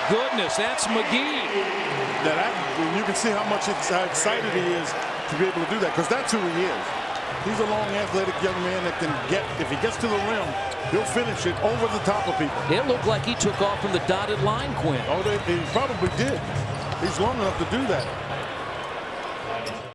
goodness, that's McGee. You can see how excited he is to be able to do that, because that's who he is. He's a long, athletic young man that can if he gets to the rim, he'll finish it over the top of people. It looked like he took off from the dotted line, Quinn. Oh, he probably did. He's long enough to do that.